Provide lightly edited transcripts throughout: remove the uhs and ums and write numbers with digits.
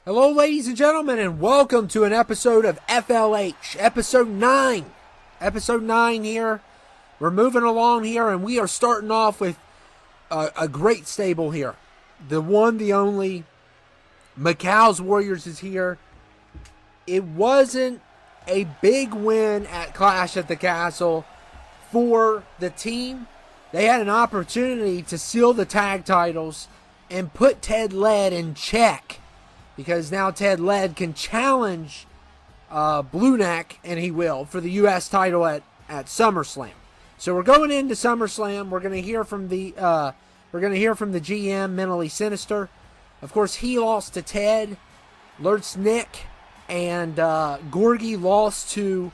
Hello, ladies and gentlemen, and welcome to an episode of FLH, episode 9. Episode 9 here. We're moving along here, and we are starting off with a great stable here. The one, the only, Mccals Warriors is here. It wasn't a big win at Clash at the Castle for the team. They had an opportunity to seal the tag titles and put Ted Lead in check, because now Ted Lead can challenge Blueneck, and he will, for the U.S. title at SummerSlam. So we're going into SummerSlam. We're going to hear from the GM, Mentally Sinister. Of course, he lost to Ted. Lurtz Nick and Gorgie lost to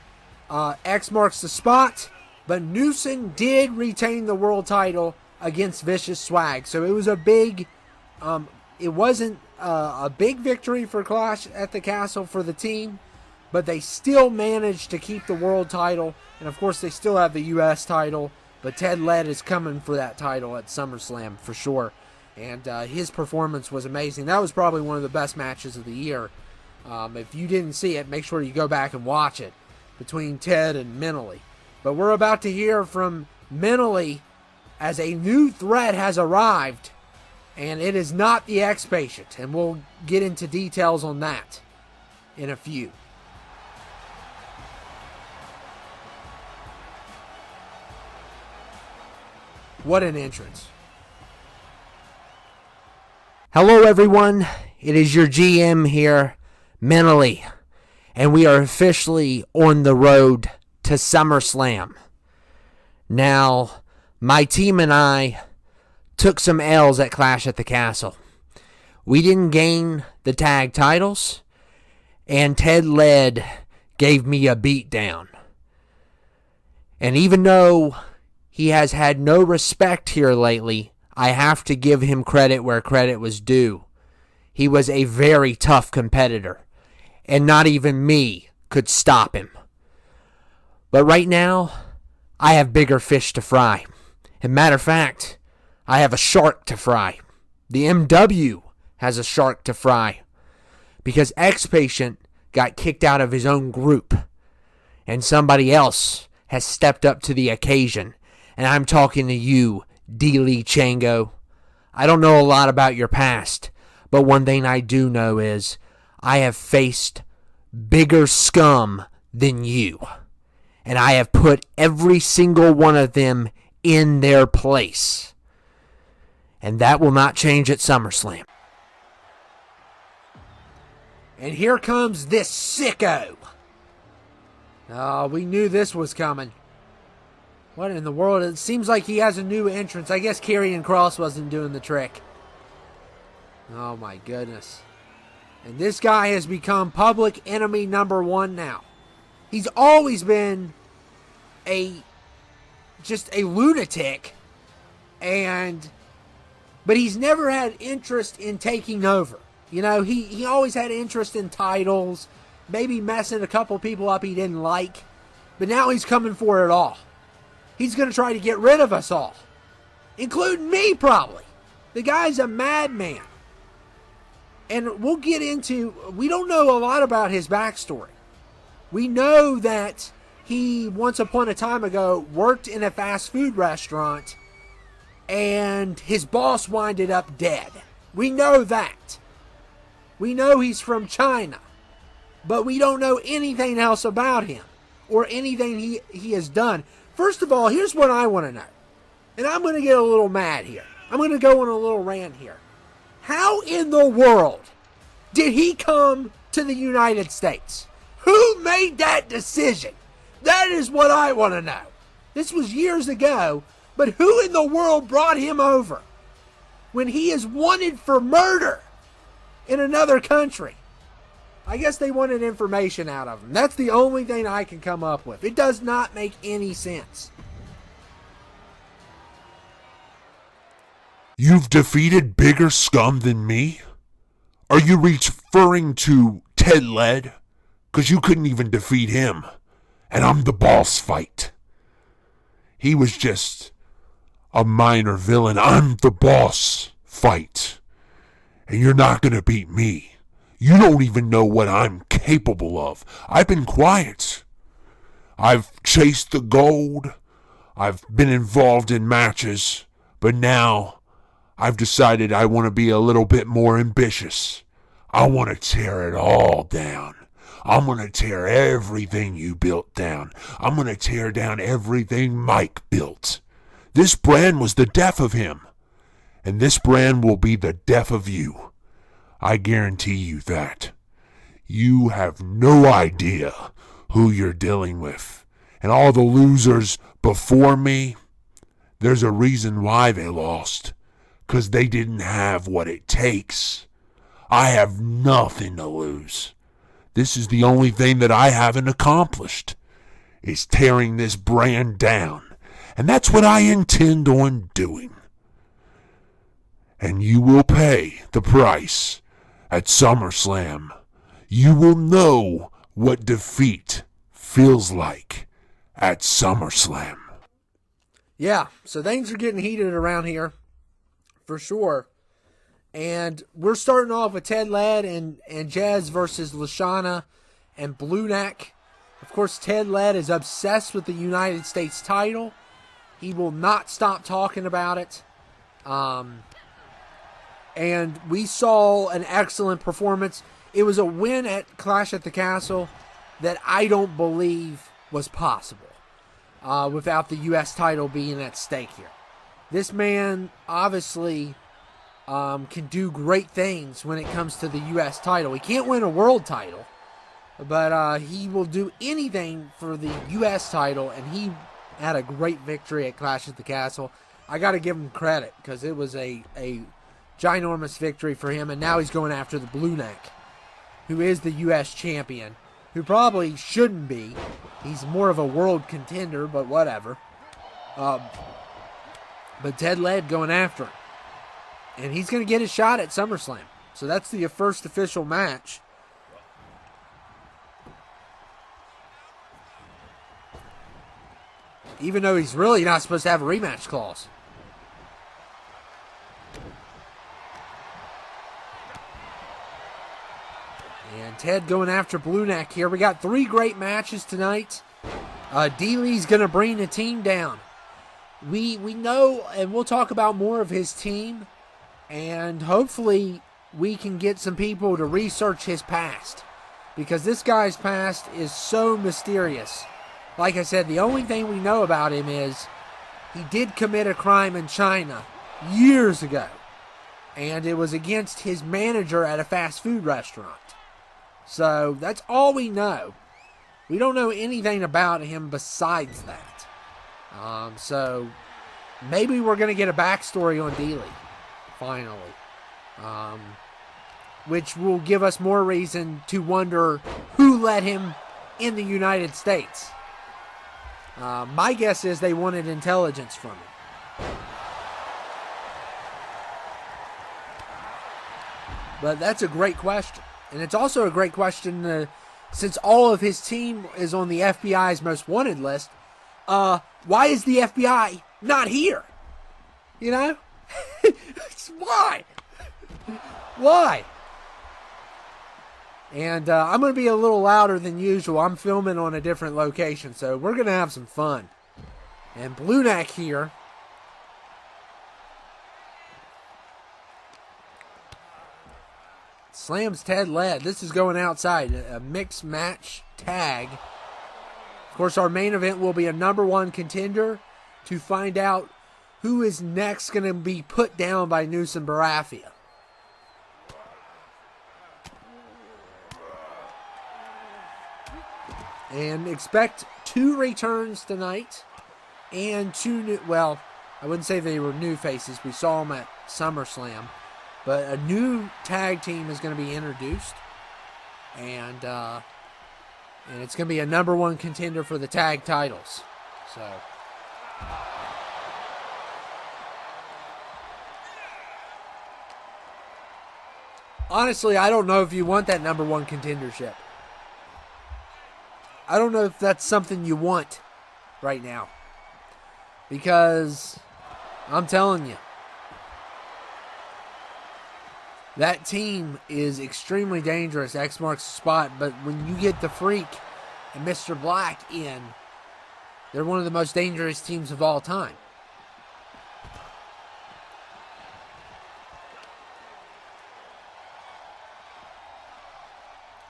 X Marks the Spot. But Newson did retain the world title against Vicious Swag. So it was a big... it wasn't a big victory for Clash at the Castle for the team, but they still managed to keep the world title, and of course they still have the U.S. title, but Ted Lead is coming for that title at SummerSlam for sure, and his performance was amazing. That was probably one of the best matches of the year. If you didn't see it, make sure you go back and watch it, between Ted and Mentally. But we're about to hear from Mentally as a new threat has arrived, and it is not the X-Patient, and we'll get into details on that in a few. What an entrance. Hello everyone, it is your GM here, Mentally, and we are officially on the road to SummerSlam. Now, my team and I took some L's at Clash at the Castle. We didn't gain the tag titles, and Ted Lead gave me a beatdown. And even though he has had no respect here lately, I have to give him credit where credit was due. He was a very tough competitor, and not even me could stop him. But right now, I have bigger fish to fry. As a matter of fact, I have a shark to fry. The MW has a shark to fry, because X-Patient got kicked out of his own group, and somebody else has stepped up to the occasion. And I'm talking to you, Delee Chango. I don't know a lot about your past, but one thing I do know is I have faced bigger scum than you, and I have put every single one of them in their place. And that will not change at SummerSlam. And here comes this sicko. Oh, we knew this was coming. What in the world? It seems like he has a new entrance. I guess Karrion Kross wasn't doing the trick. Oh my goodness. And this guy has become public enemy number one now. He's always been just a lunatic, but he's never had interest in taking over. You know, he always had interest in titles, maybe messing a couple people up he didn't like, but now he's coming for it all. He's going to try to get rid of us all, including me probably. The guy's a madman. And we'll get into, we don't know a lot about his backstory. We know that he, once upon a time ago, worked in a fast food restaurant, and his boss winded up dead. We know that. We know he's from China, but we don't know anything else about him or anything he has done. First of all, here's what I want to know, and I'm going to get a little mad here. I'm going to go on a little rant here. How in the world did he come to the United States? Who made that decision? That is what I want to know. This was years ago, but who in the world brought him over when he is wanted for murder in another country? I guess they wanted information out of him. That's the only thing I can come up with. It does not make any sense. You've defeated bigger scum than me? Are you referring to Ted Lead? Because you couldn't even defeat him. And I'm the boss fight. He was just a minor villain. I'm the boss fight. And you're not going to beat me. You don't even know what I'm capable of. I've been quiet. I've chased the gold. I've been involved in matches. But now I've decided I want to be a little bit more ambitious. I want to tear it all down. I'm going to tear everything you built down. I'm going to tear down everything Mike built. This brand was the death of him. And this brand will be the death of you. I guarantee you that. You have no idea who you're dealing with. And all the losers before me, there's a reason why they lost. 'Cause they didn't have what it takes. I have nothing to lose. This is the only thing that I haven't accomplished, is tearing this brand down. And that's what I intend on doing. And you will pay the price at SummerSlam. You will know what defeat feels like at SummerSlam. Yeah, so things are getting heated around here, for sure. And we're starting off with Ted Lead and Jez versus Lashawna and Blueneck. Of course, Ted Lead is obsessed with the United States title. He will not stop talking about it. And we saw an excellent performance. It was a win at Clash at the Castle that I don't believe was possible without the U.S. title being at stake here. This man obviously can do great things when it comes to the U.S. title. He can't win a world title, but he will do anything for the U.S. title, and he had a great victory at Clash at the Castle. I got to give him credit because it was a ginormous victory for him, and now he's going after the Blueneck, who is the U.S. champion, who probably shouldn't be. He's more of a world contender, but whatever. But Ted Lead going after him. And he's going to get a shot at SummerSlam. So that's the first official match. Even though he's really not supposed to have a rematch clause. And Ted going after Blueneck here. We got 3 great matches tonight. Delee's going to bring the team down. We know, and we'll talk about more of his team. And hopefully we can get some people to research his past. Because this guy's past is so mysterious. Like I said, the only thing we know about him is he did commit a crime in China years ago. And it was against his manager at a fast food restaurant. So that's all we know. We don't know anything about him besides that. So maybe we're going to get a backstory on Delee. Finally. Which will give us more reason to wonder who let him in the United States. My guess is they wanted intelligence from him. But that's a great question. And it's also a great question, since all of his team is on the FBI's most wanted list, why is the FBI not here? You know? Why? Why? And I'm going to be a little louder than usual. I'm filming on a different location, so we're going to have some fun. And Blueneck here. Slams Ted Lead. This is going outside. A mixed match tag. Of course, our main event will be a #1 contender to find out who is next going to be put down by Newson Barafia. And expect 2 returns tonight. And 2 new, well, I wouldn't say they were new faces. We saw them at SummerSlam. But a new tag team is going to be introduced. And it's going to be a #1 contender for the tag titles. So honestly, I don't know if you want that #1 contendership. I don't know if that's something you want right now. Because I'm telling you, That team is extremely dangerous. X marks the spot, but when you get the Freak and Mr. Black in, they're one of the most dangerous teams of all time.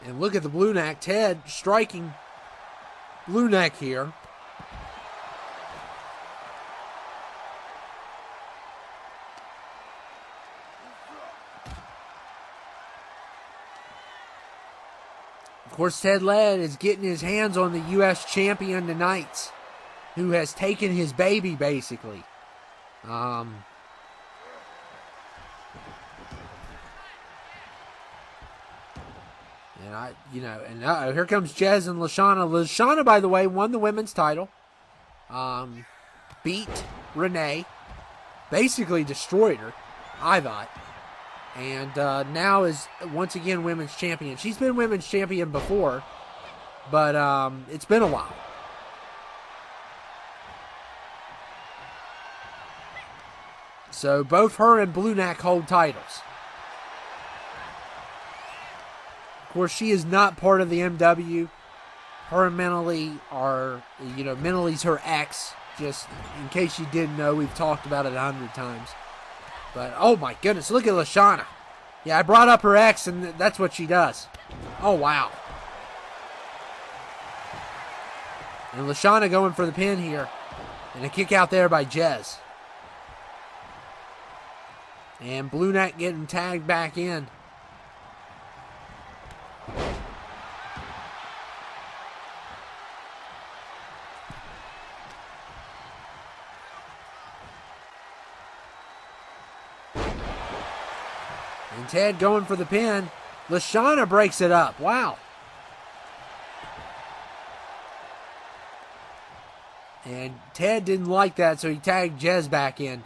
And look at the Blueneck. Ted striking Blueneck here. Of course, Ted Lead is getting his hands on the U.S. champion tonight, who has taken his baby, basically. And here comes Jez and Lashawna. Lashawna, by the way, won the women's title. Beat Renee. Basically destroyed her, I thought. And now is once again women's champion. She's been women's champion before, but it's been a while. So both her and Blueneck hold titles. Of course, she is not part of the MW. Her and Mentally are, Mentally's her ex. Just in case you didn't know, we've talked about it 100 times. But, oh my goodness, look at Lashawna. Yeah, I brought up her ex, and that's what she does. Oh, wow. And Lashawna going for the pin here. And a kick out there by Jez. And Blueneck getting tagged back in. And Ted going for the pin. Lashawna breaks it up. Wow. And Ted didn't like that, so he tagged Jez back in.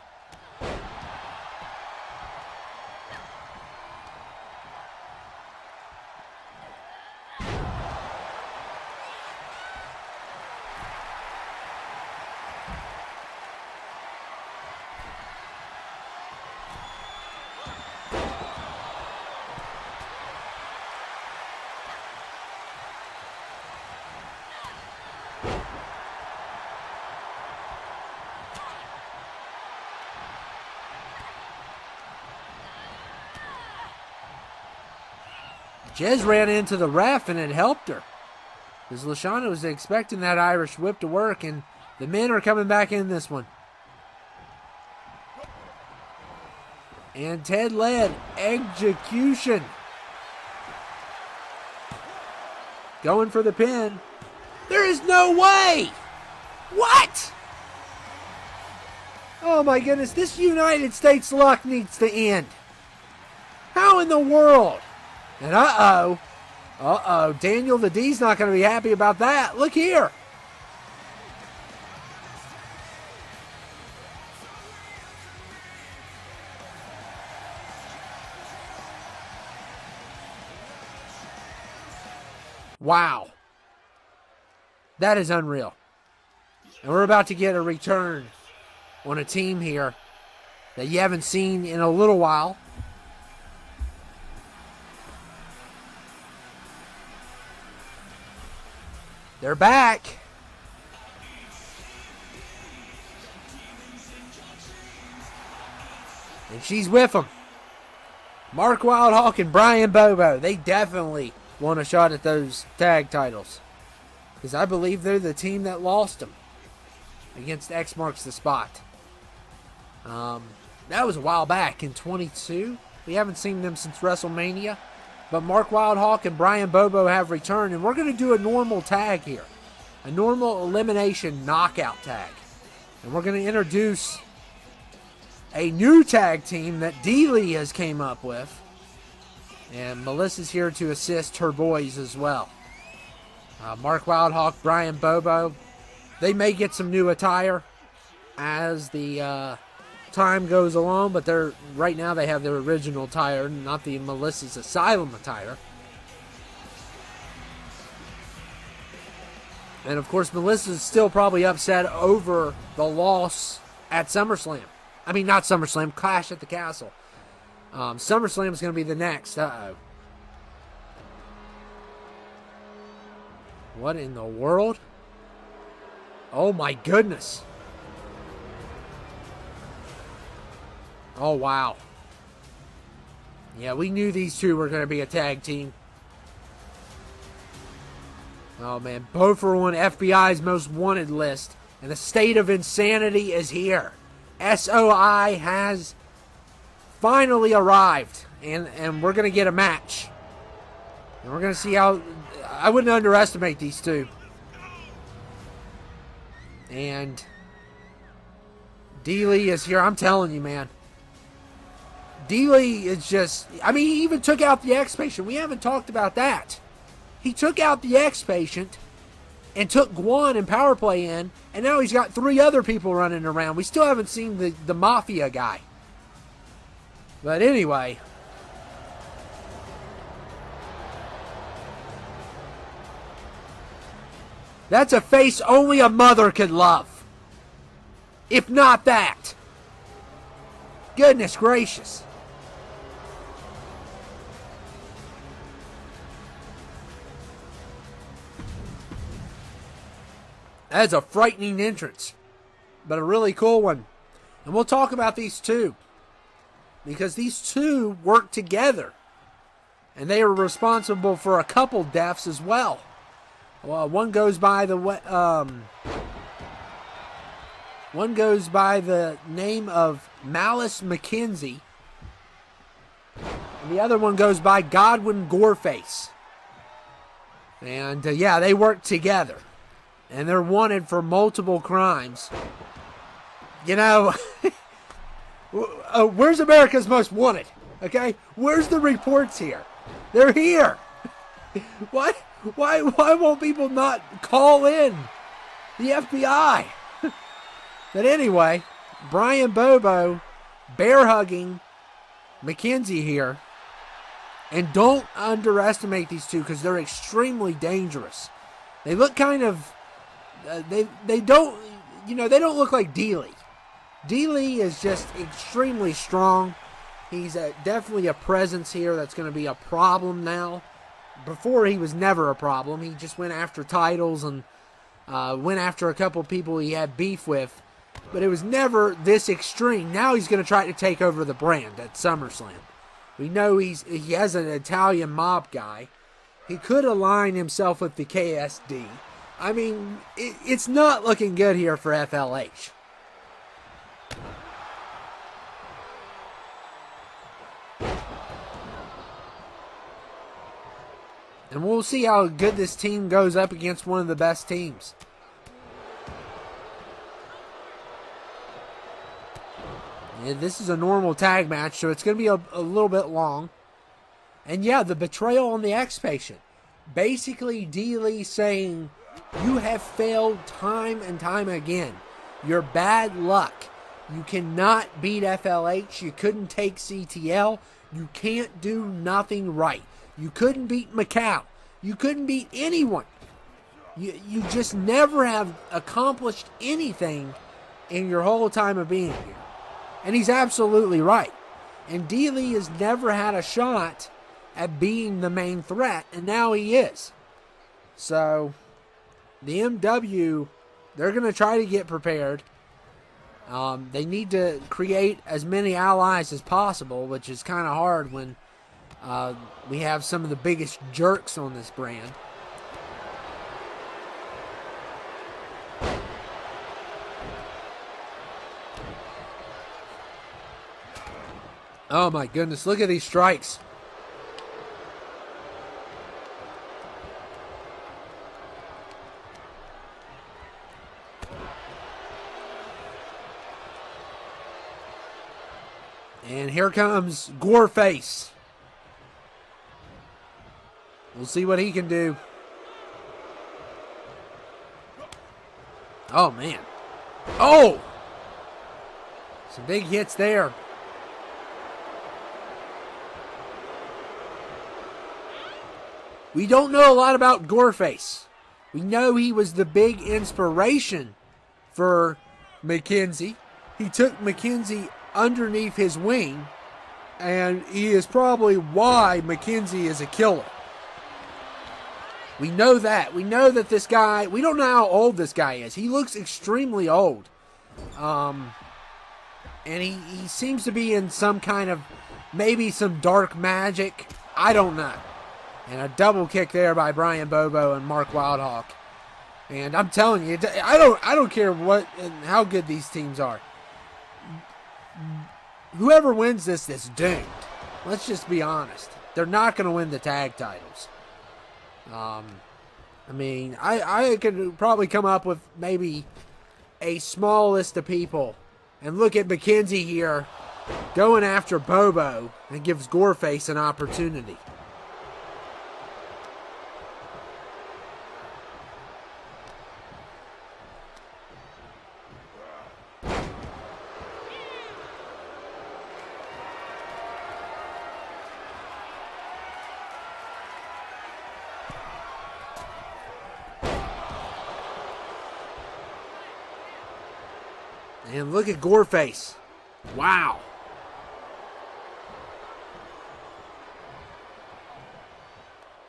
Jez ran into the ref and it helped her. Because Lashawna was expecting that Irish whip to work, and the men are coming back in this one. And Ted Lead, execution. Going for the pin. There is no way! What? Oh my goodness, this United States luck needs to end. How in the world? And Daniel the D's not going to be happy about that. Look here. Wow. That is unreal. And we're about to get a return on a team here that you haven't seen in a little while. They're back. And she's with them. Mark Wildhawk and Brian Bobo. They definitely want a shot at those tag titles. Because I believe they're the team that lost them against X Marks the Spot. That was a while back in 22. We haven't seen them since WrestleMania. But Mark Wildhawk and Brian Bobo have returned, and we're going to do a normal tag here. A normal elimination knockout tag. And we're going to introduce a new tag team that Delee has came up with. And Melissa's here to assist her boys as well. Mark Wildhawk, Brian Bobo. They may get some new attire as the time goes along, but right now they have their original attire, not the Melissa's Asylum attire. And of course, Melissa's still probably upset over the loss at SummerSlam. I mean, not SummerSlam, Clash at the Castle. SummerSlam is going to be the next. Uh-oh. What in the world? Oh my goodness. Oh wow. Yeah, we knew these two were going to be a tag team. Oh man, both are on FBI's most wanted list. And the state of insanity is here. SOI has finally arrived. And we're going to get a match. And we're going to see how... I wouldn't underestimate these two. And Delee is here. I'm telling you, man. Delee is just... I mean, he even took out the X-Patient. We haven't talked about that. He took out the X-Patient and took Guan and Power Play in, and now he's got 3 other people running around. We still haven't seen the Mafia guy. But anyway... That's a face only a mother could love. If not that. Goodness gracious. That's a frightening entrance. But a really cool one. And we'll talk about these two. Because these two work together. And they are responsible for a couple deaths as well. Well, one goes by the name of Malice McKenzie, and the other one goes by Godwin Goreface. And yeah, they work together, and they're wanted for multiple crimes. You know, where's America's Most Wanted? Okay, where's the reports here? They're here. What? Why won't people not call in the FBI? But anyway, Brian Bobo bear hugging McKenzie here. And don't underestimate these two because they're extremely dangerous. They look kind of they don't look like Delee. Delee is just extremely strong. He's definitely a presence here that's going to be a problem now. Before, he was never a problem. He just went after titles and went after a couple people he had beef with. But it was never this extreme. Now he's going to try to take over the brand at SummerSlam. We know he has an Italian mob guy. He could align himself with the KSD. I mean, it's not looking good here for FLH. And we'll see how good this team goes up against one of the best teams. Yeah, this is a normal tag match, so it's going to be a little bit long. And yeah, the betrayal on the X-Patient. Basically, Delee saying, you have failed time and time again. You're bad luck. You cannot beat FLH. You couldn't take CTL. You can't do nothing right. You couldn't beat Mccals. You couldn't beat anyone. You just never have accomplished anything in your whole time of being here. And he's absolutely right. And Delee has never had a shot at being the main threat, and now he is. So, the MW, they're going to try to get prepared. They need to create as many allies as possible, which is kind of hard when we have some of the biggest jerks on this brand. Oh my goodness, look at these strikes. And here comes Goreface. We'll see what he can do. Oh, man. Oh! Some big hits there. We don't know a lot about Goreface. We know he was the big inspiration for McKenzie. He took McKenzie underneath his wing And he is probably why McKenzie is a killer. We know that. We know that this guy, we don't know how old this guy is. He looks extremely old. And he seems to be in some kind of, maybe some dark magic. I don't know. And a double kick there by Brian Bobo and Mark Wildhawk. And I'm telling you, I don't care what and how good these teams are. Whoever wins this is doomed. Let's just be honest. They're not going to win the tag titles. I mean, I could probably come up with maybe a small list of people. And look at McKenzie here going after Bobo and gives Goreface an opportunity. And look at Goreface. Wow.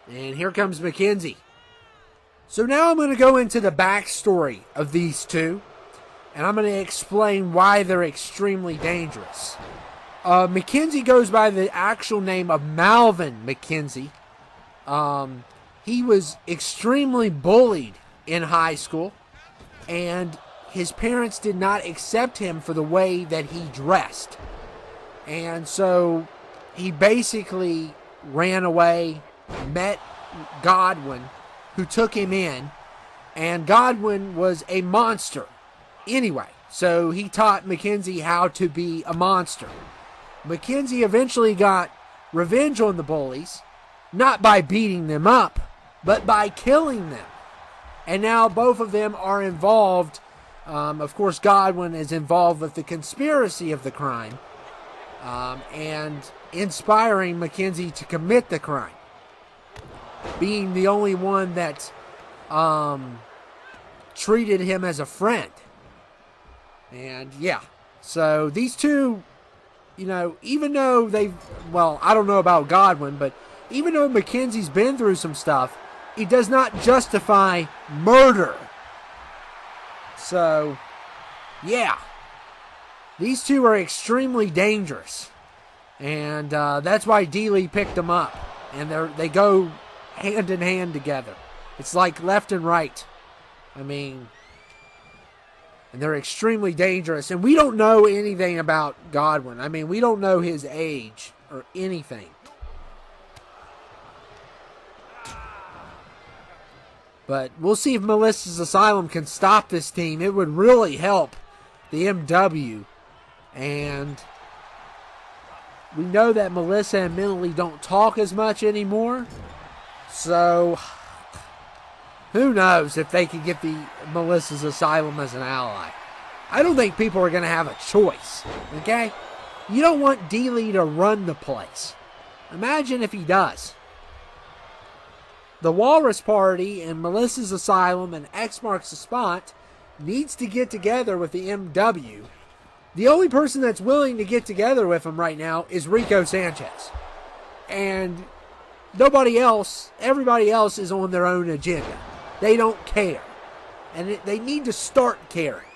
And here comes McKenzie. So now I'm going to go into the backstory of these two. And I'm going to explain why they're extremely dangerous. McKenzie goes by the actual name of Malvin McKenzie. He was extremely bullied in high school. And his parents did not accept him for the way that he dressed. And so he basically ran away, met Godwin, who took him in. And Godwin was a monster anyway. So he taught McKenzie how to be a monster. McKenzie eventually got revenge on the bullies, not by beating them up, but by killing them. And now both of them are involved. Of course, Godwin is involved with the conspiracy of the crime and inspiring McKenzie to commit the crime, being the only one that treated him as a friend. And yeah, so these two, you know, even though I don't know about Godwin, but even though McKenzie's been through some stuff, it does not justify murder. So, yeah, these two are extremely dangerous, and that's why Delee picked them up, and they go hand in hand together. It's like left and right. I mean, and they're extremely dangerous, and we don't know anything about Godwin. I mean, we don't know his age or anything. But we'll see if Melissa's Asylum can stop this team. It would really help the MW. And we know that Melissa and Mentally don't talk as much anymore. So who knows if they can get the Melissa's Asylum as an ally. I don't think people are going to have a choice. Okay? You don't want Delee to run the place. Imagine if he does. The Walrus Party and Melissa's Asylum and X Marks the Spot needs to get together with the MW. The only person that's willing to get together with him right now is Rico Sanchez. And nobody else, everybody else is on their own agenda. They don't care. And they need to start caring.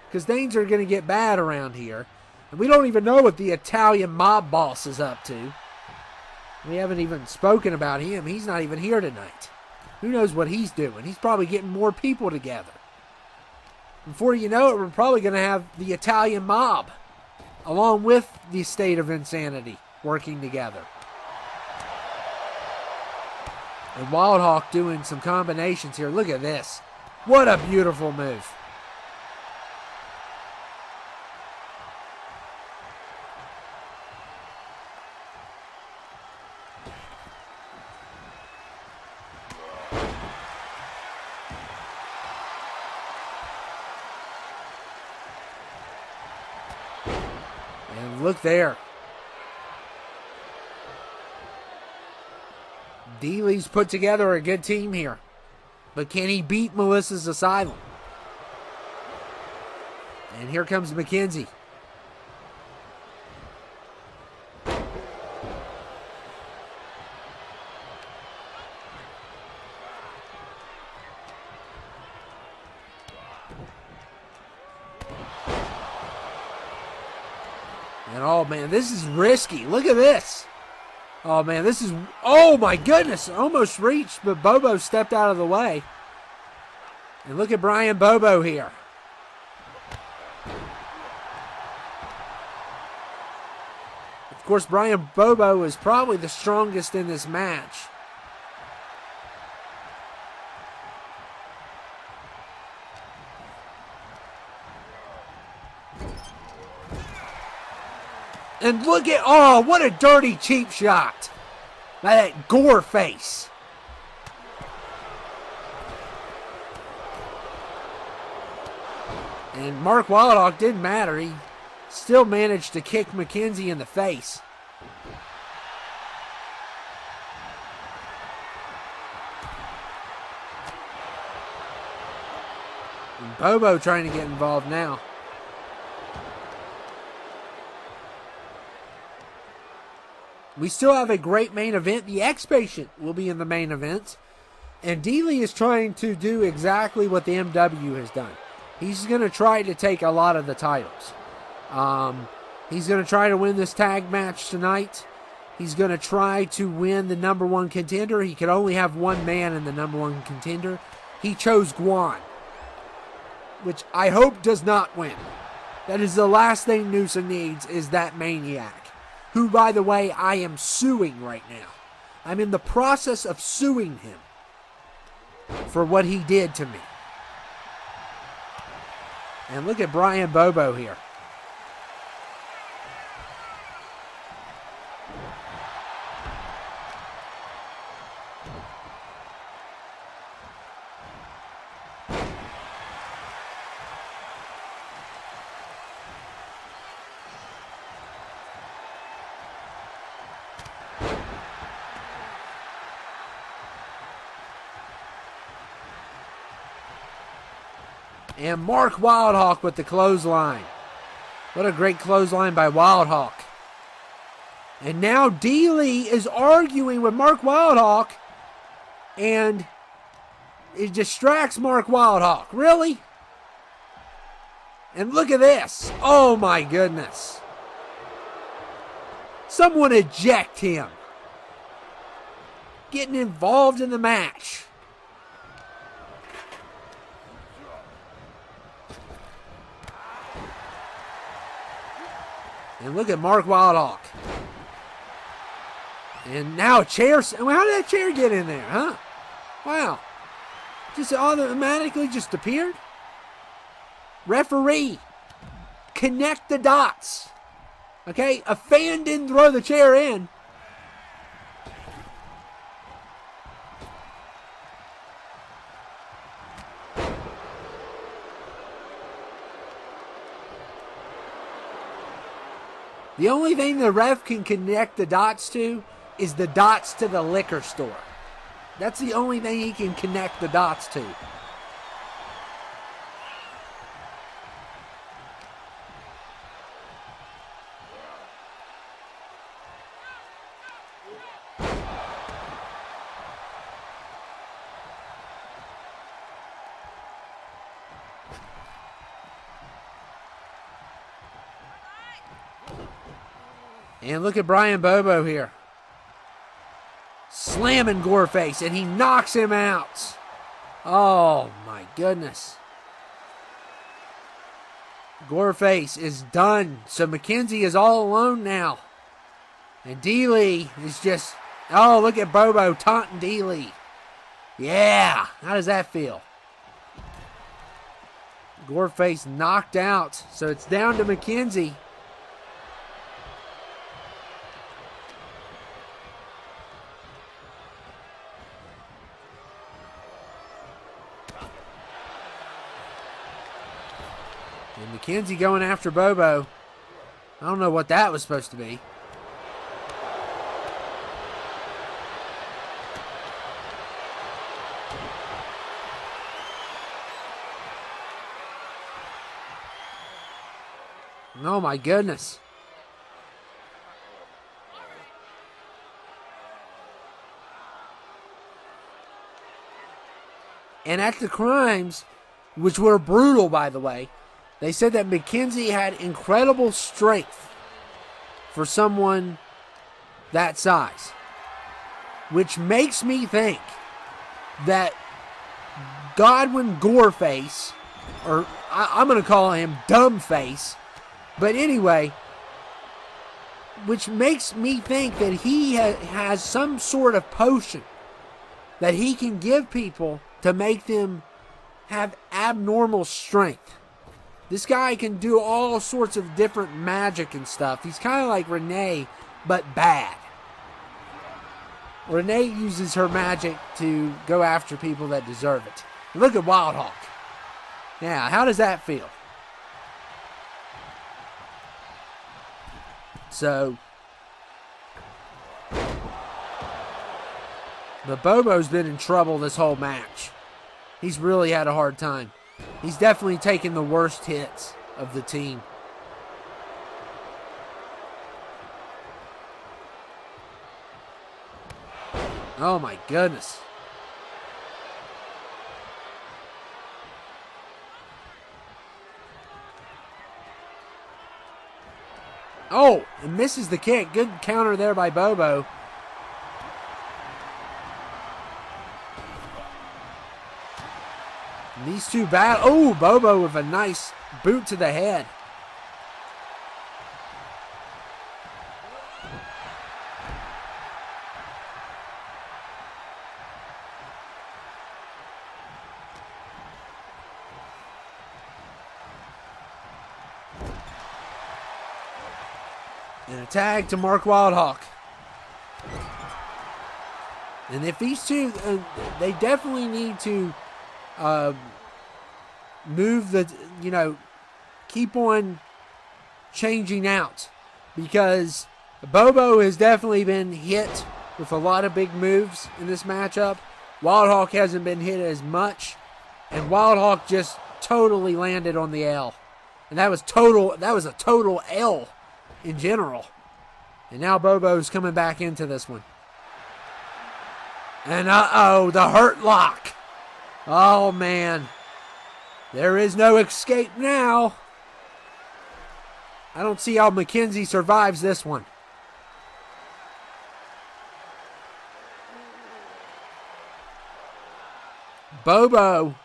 Because things are going to get bad around here. And we don't even know what the Italian mob boss is up to. We haven't even spoken about him. He's not even here tonight. Who knows what he's doing? He's probably getting more people together. Before you know it, we're probably going to have the Italian mob, along with the State of Insanity, working together. And Wildhawk doing some combinations here. Look at this. What a beautiful move. Look there. Deelee's put together a good team here. But can he beat Melissa's Asylum? And here comes McKenzie. And oh man, this is risky. Look at this. Oh man, this is, oh my goodness, almost reached, but Bobo stepped out of the way. And look at Brian Bobo here. Of course, Brian Bobo is probably the strongest in this match. And look at, oh, what a dirty cheap shot by that gore face. And Mark Wildhawk didn't matter. He still managed to kick McKenzie in the face. And Bobo trying to get involved now. We still have a great main event. The X-Patient will be in the main event. And Delee is trying to do exactly what the MW has done. He's going to try to take a lot of the titles. He's going to try to win this tag match tonight. He's going to try to win the number one contender. He could only have one man in the number one contender. He chose Guan, which I hope does not win. That is the last thing Newson needs, is that maniac. Who, by the way, I am suing right now. I'm in the process of suing him for what he did to me. And look at Brian Bobo here. And Mark Wildhawk with the clothesline. What a great clothesline by Wildhawk. And now Delee is arguing with Mark Wildhawk. And it distracts Mark Wildhawk. Really? And look at this. Oh my goodness. Someone eject him. Getting involved in the match. And look at Mark Wildhawk. And now a chair. How did that chair get in there, huh? Wow. Just automatically just appeared? Referee. Connect the dots. Okay? A fan didn't throw the chair in. The only thing the ref can connect the dots to is the dots to the liquor store. That's the only thing he can connect the dots to. And look at Brian Bobo here. Slamming Goreface, and he knocks him out. Oh, my goodness. Goreface is done. So McKenzie is all alone now. And Delee is just... Oh, look at Bobo taunting Delee. Yeah, how does that feel? Goreface knocked out. So it's down to McKenzie. And McKenzie going after Bobo. I don't know what that was supposed to be. Oh my goodness. And at the crimes, which were brutal by the way, they said that McKenzie had incredible strength. for someone that size. Which makes me think that Godwin Goreface, or I'm going to call him Dumbface, but anyway, which makes me think that he has some sort of potion that he can give people to make them have abnormal strength. This guy can do all sorts of different magic and stuff. He's kind of like Renee, but bad. Renee uses her magic to go after people that deserve it. Look at Wildhawk. Now, how does that feel? So, but Bobo's been in trouble this whole match. He's really had a hard time. He's definitely taken the worst hits of the team. Oh my goodness. Oh, and misses the kick. Good counter there by Bobo. And these two battle. Oh, Bobo with a nice boot to the head. And a tag to Mark Wildhawk. And if these two, they definitely need to move the, keep on changing out. Because Bobo has definitely been hit with a lot of big moves in this matchup. Wildhawk hasn't been hit as much. And Wildhawk just totally landed on the L. And that was a total L in general. And now Bobo's coming back into this one. And the hurt lock. Oh man. There is no escape now. I don't see how McKenzie survives this one. Bobo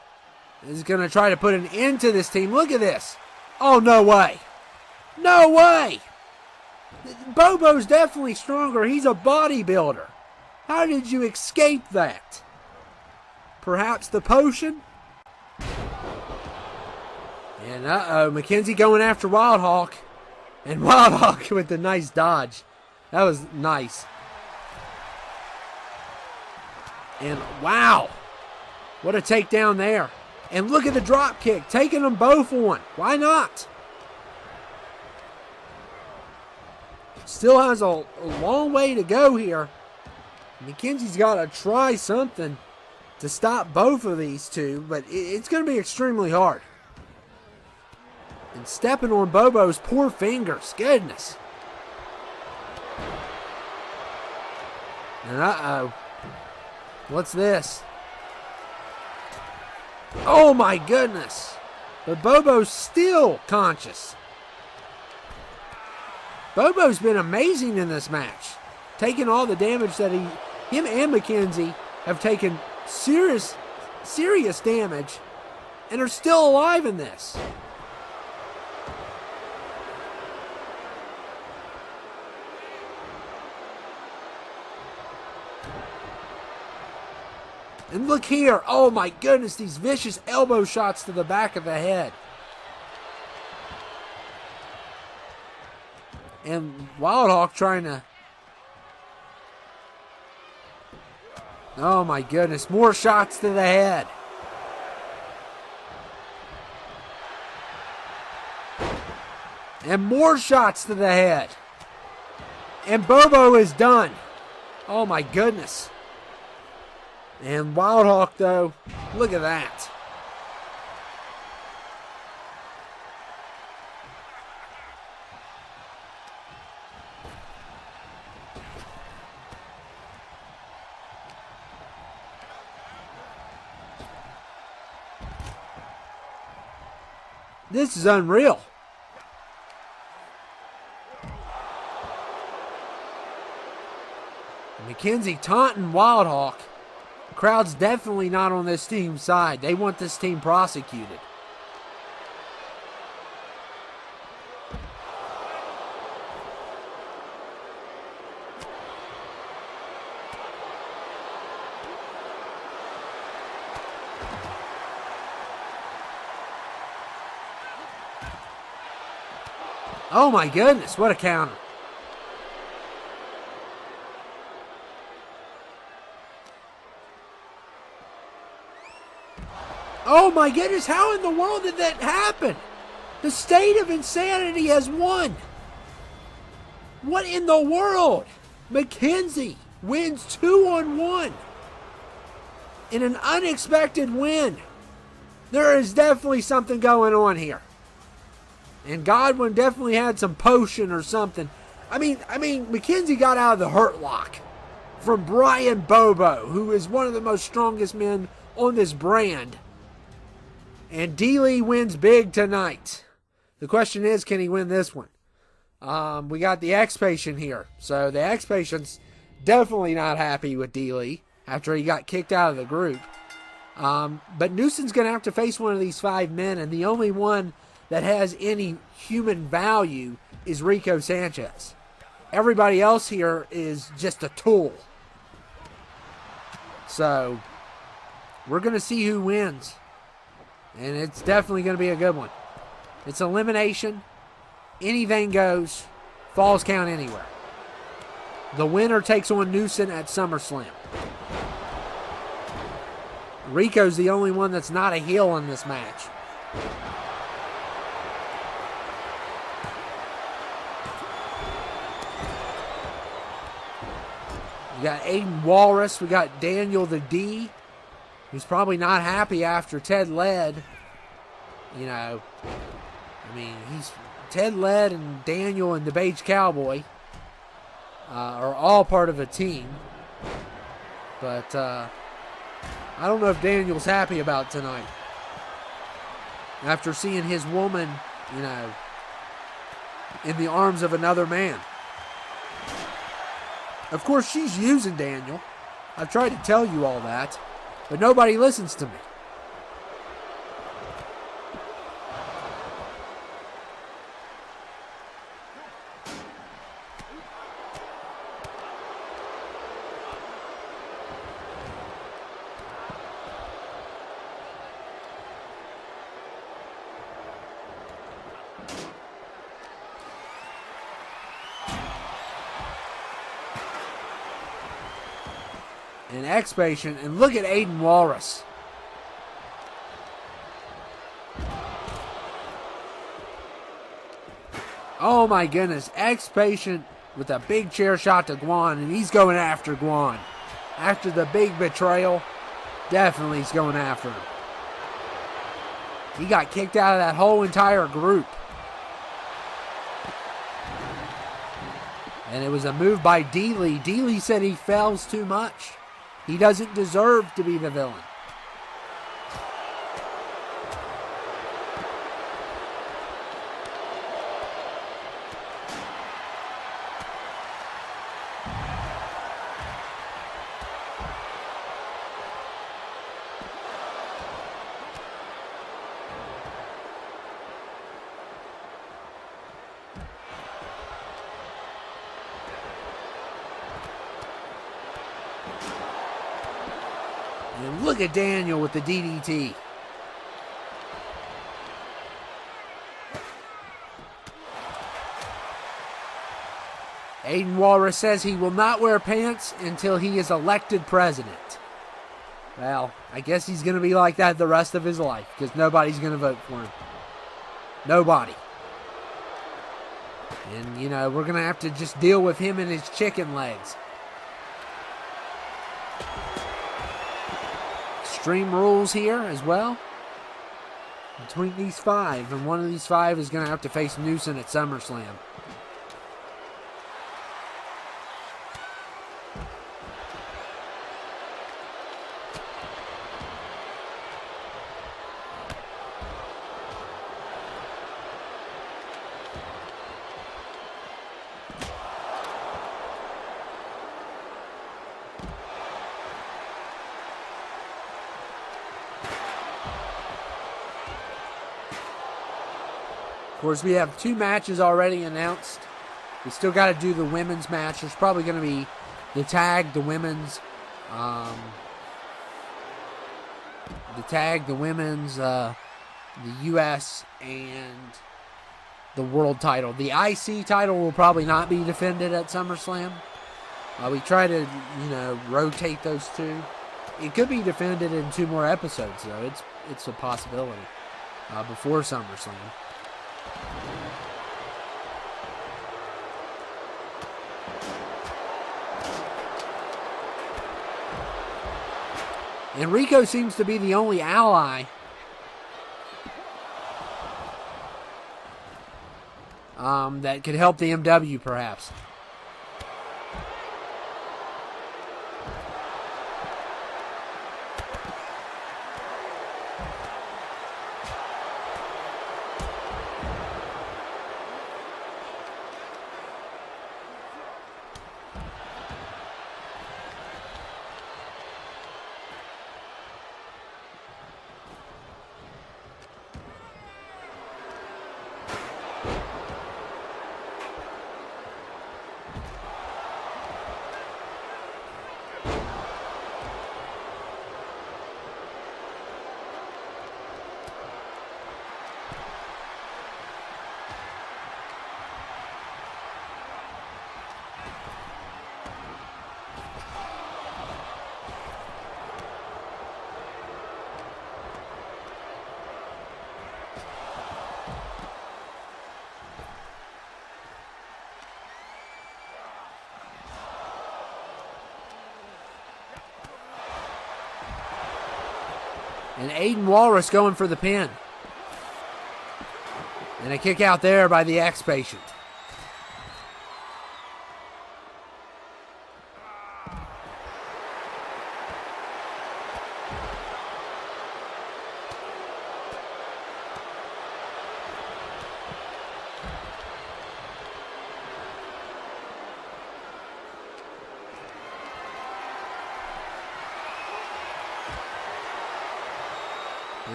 is going to try to put an end to this team. Look at this. Oh, no way. No way. Bobo's definitely stronger. He's a bodybuilder. How did you escape that? Perhaps the potion? And McKenzie going after Wildhawk. And Wildhawk with the nice dodge. That was nice. And wow. What a takedown there. And look at the drop kick. Taking them both on. Why not? Still has a long way to go here. McKenzie's got to try something to stop both of these two, but it's going to be extremely hard. And stepping on Bobo's poor fingers. Goodness. And what's this? Oh my goodness. But Bobo's still conscious. Bobo's been amazing in this match. Taking all the damage that him and McKenzie have taken serious damage and are still alive in this. And look here. Oh my goodness, these vicious elbow shots to the back of the head. And Wildhawk trying to... Oh my goodness, more shots to the head. And more shots to the head. And Bobo is done. Oh my goodness. And Wildhawk though, look at that. This is unreal. McKenzie taunting Wildhawk. Crowd's definitely not on this team's side. They want this team prosecuted. Oh my goodness, what a counter. Oh my goodness, how in the world did that happen? The state of insanity has won. What in the world? McKenzie wins 2-on-1 in an unexpected win. There is definitely something going on here. And Godwin definitely had some potion or something. I mean, McKenzie got out of the hurt lock from Brian Bobo, who is one of the most strongest men on this brand. And Delee wins big tonight. The question is, can he win this one? We got the X-Patient here. So the X-Patient's definitely not happy with Delee after he got kicked out of the group. But Newson's going to have to face one of these 5 men, and the only one that has any human value is Rico Sanchez. Everybody else here is just a tool. So we're going to see who wins. And it's definitely going to be a good one. It's elimination. Anything goes. Falls count anywhere. The winner takes on Newson at SummerSlam. Rico's the only one that's not a heel in this match. We got Aiden Walrus. We got Daniel the D, who's probably not happy after Ted Lead. You know, I mean, he's Ted Lead and Daniel and the Beige Cowboy are all part of a team. But I don't know if Daniel's happy about tonight. After seeing his woman, you know, in the arms of another man. Of course, she's using Daniel. I've tried to tell you all that, but nobody listens to me. An X-Patient, and look at Aiden Walrus. Oh my goodness, X-Patient with a big chair shot to Guan, and he's going after Guan. After the big betrayal, definitely he's going after him. He got kicked out of that whole entire group. And it was a move by Delee. Delee said he fails too much. He doesn't deserve to be the villain. And look at Daniel with the DDT. Aiden Walrus says he will not wear pants until he is elected president. Well, I guess he's going to be like that the rest of his life because nobody's going to vote for him. Nobody. And, you know, we're going to have to just deal with him and his chicken legs. Extreme rules here as well between these 5, and one of these 5 is going to have to face Newson at SummerSlam. course, we have 2 matches already announced. We still got to do the women's match. There's probably going to be the tag, the women's, the U.S. and the world title. The IC title will probably not be defended at SummerSlam. We try to, rotate those 2. It could be defended in 2 more episodes, though. It's a possibility before SummerSlam. Enrico seems to be the only ally that could help the MW, perhaps. And Aiden Walrus going for the pin. And a kick out there by the X-Patient.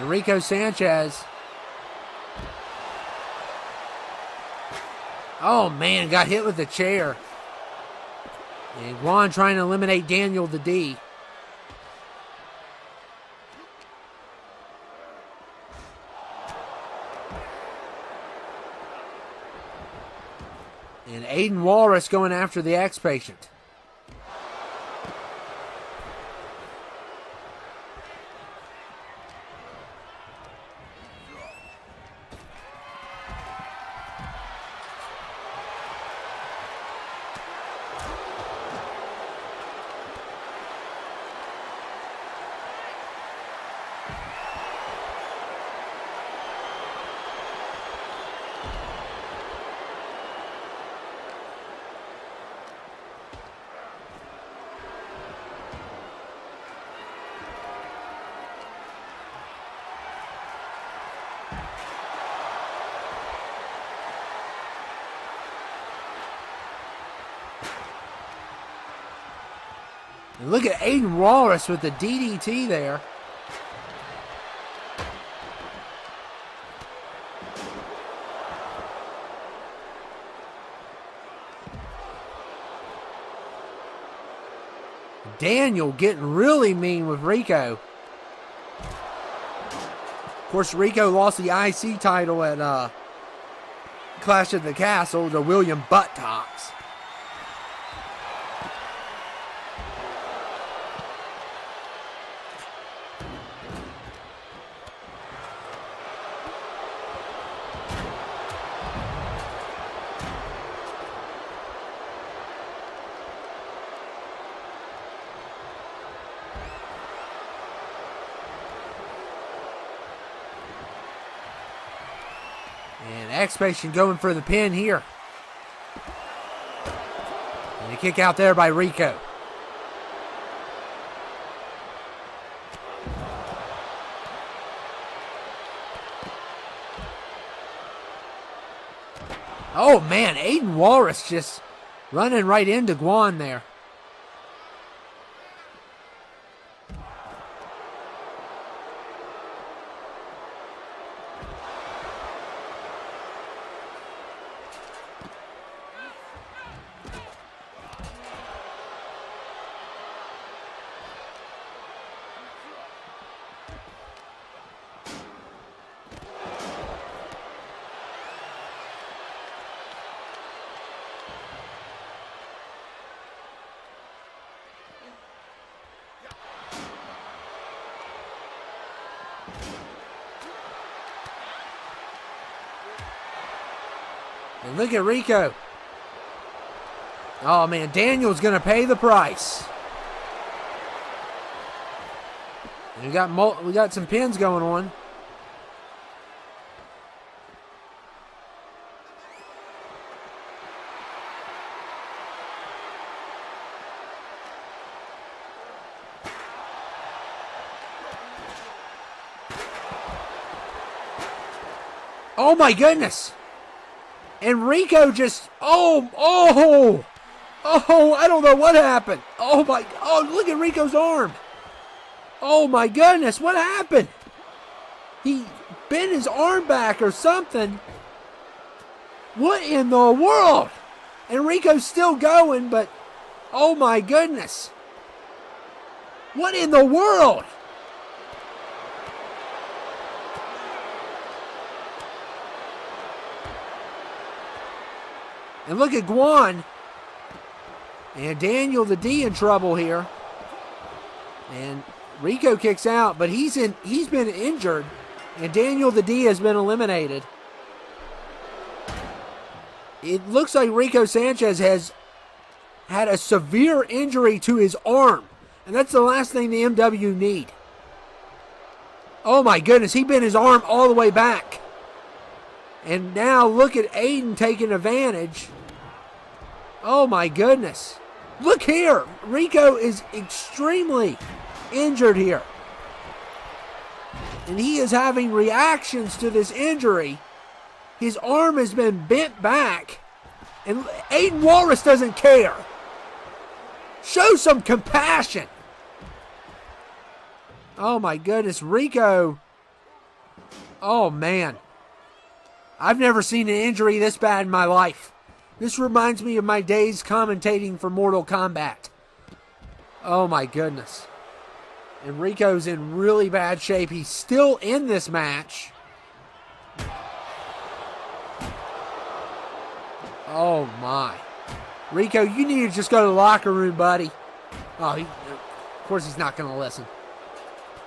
Enrico Sanchez. Oh, man, got hit with the chair. And Guan trying to eliminate Daniel the D. And Aiden Walrus going after the X-Patient. And look at Aiden Walrus with the DDT there. Daniel getting really mean with Rico. Of course, Rico lost the IC title at Clash at the Castle to William Buttocks. And X-Patient going for the pin here. And a kick out there by Rico. Oh man, Aiden Walrus just running right into Guan there. And look at Rico. Oh, man, Daniel's going to pay the price. And we got some pins going on. Oh, my goodness. And Rico just, I don't know what happened. Look at Rico's arm. Oh, my goodness, what happened? He bent his arm back or something. What in the world? And Rico's still going, but, oh, my goodness. What in the world? And look at Guan. And Daniel the D in trouble here. And Rico kicks out, but he's been injured. And Daniel the D has been eliminated. It looks like Rico Sanchez has had a severe injury to his arm. And that's the last thing the MW need. Oh my goodness, he bent his arm all the way back. And now look at Aiden taking advantage. Oh my goodness. Look here. Rico is extremely injured here. And he is having reactions to this injury. His arm has been bent back. And Aiden Walrus doesn't care. Show some compassion. Oh my goodness. Rico. Oh man. I've never seen an injury this bad in my life. This reminds me of my days commentating for Mortal Kombat. Oh my goodness. And Rico's in really bad shape. He's still in this match. Oh my. Rico, you need to just go to the locker room, buddy. Of course he's not going to listen.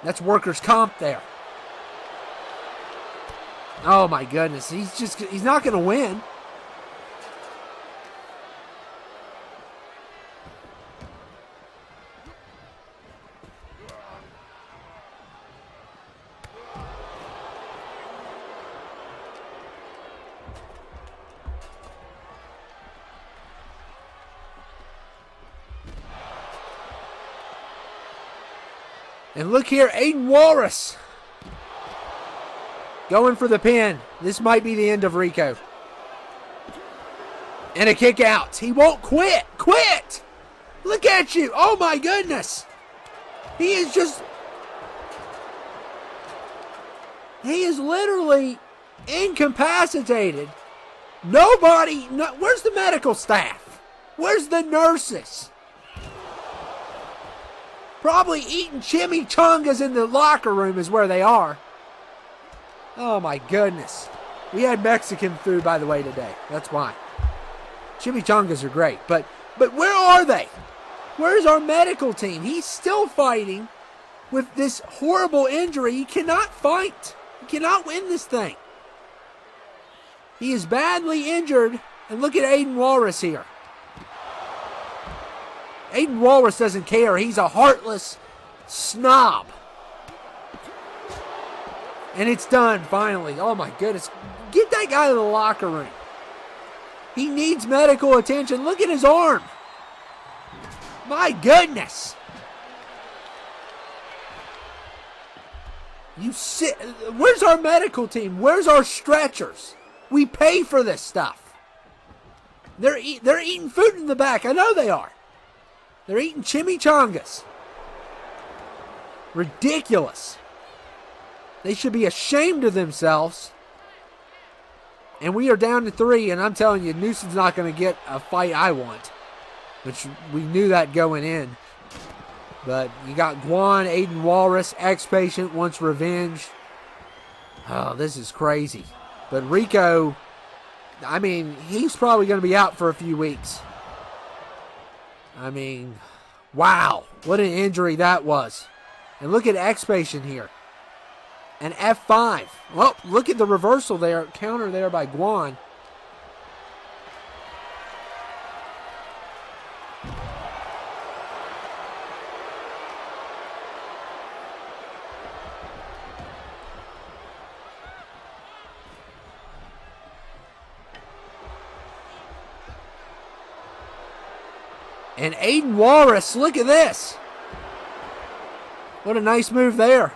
That's workers' comp there. Oh my goodness. He's not going to win. And look here, Aiden Walrus going for the pin. This might be the end of Rico. And a kick out. He won't quit. Quit! Look at you. Oh my goodness. He is literally incapacitated. Where's the medical staff? Where's the nurses? Probably eating chimichangas in the locker room is where they are. Oh my goodness. We had Mexican food, by the way, today. That's why. Chimichangas are great. But where are they? Where's our medical team? He's still fighting with this horrible injury. He cannot fight. He cannot win this thing. He is badly injured. And look at Aiden Walrus here. Aiden Walrus doesn't care. He's a heartless snob. And it's done, finally. Oh, my goodness. Get that guy to the locker room. He needs medical attention. Look at his arm. My goodness. Where's our medical team? Where's our stretchers? We pay for this stuff. They're eating food in the back. I know they are. They're eating chimichangas. Ridiculous. They should be ashamed of themselves. And we are down to 3, and I'm telling you, Newson's not going to get a fight I want. Which we knew that going in. But you got Guan, Aiden Walrus, X-Patient wants revenge. Oh, this is crazy. But Rico, I mean, he's probably going to be out for a few weeks. I mean, wow. What an injury that was. And look at X-Patient here. And F5. Well, look at the reversal there, counter there by Guan. And Aiden Walrus, look at this. What a nice move there.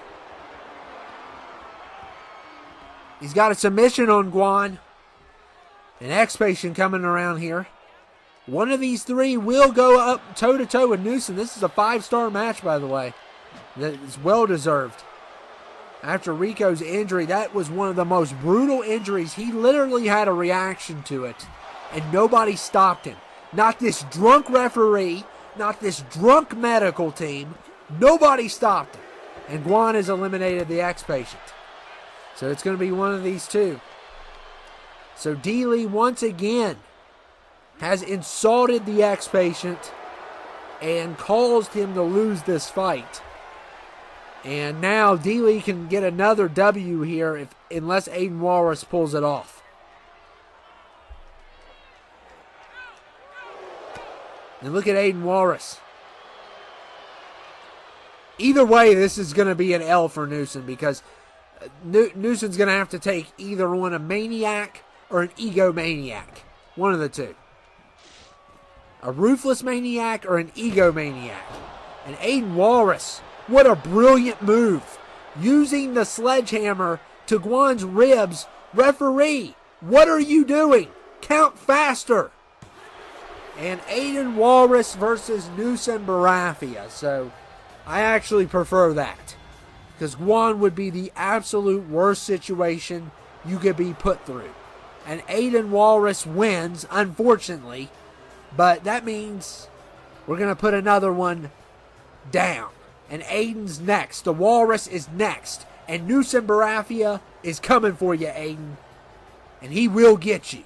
He's got a submission on Guan. An X-Patient coming around here. One of these three will go up toe-to-toe with Newson. This is a 5-star match, by the way. It's well-deserved. After Rico's injury, that was one of the most brutal injuries. He literally had a reaction to it, and nobody stopped him. Not this drunk referee, not this drunk medical team. Nobody stopped him. And Guan has eliminated the X-Patient. So it's going to be one of these two. So Delee once again has insulted the X-Patient and caused him to lose this fight. And now Delee can get another W here unless Aiden Walrus pulls it off. And look at Aiden Walrus. Either way, this is going to be an L for Newson because Newson's going to have to take either one, a maniac or an egomaniac. One of the two. A ruthless maniac or an egomaniac. And Aiden Walrus, what a brilliant move. Using the sledgehammer to Guan's ribs. Referee, what are you doing? Count faster. And Aiden Walrus versus Newson Barafia. So I actually prefer that. Because Guan would be the absolute worst situation you could be put through. And Aiden Walrus wins, unfortunately. But that means we're going to put another one down. And Aiden's next. The Walrus is next. And Newson Barafia is coming for you, Aiden. And he will get you.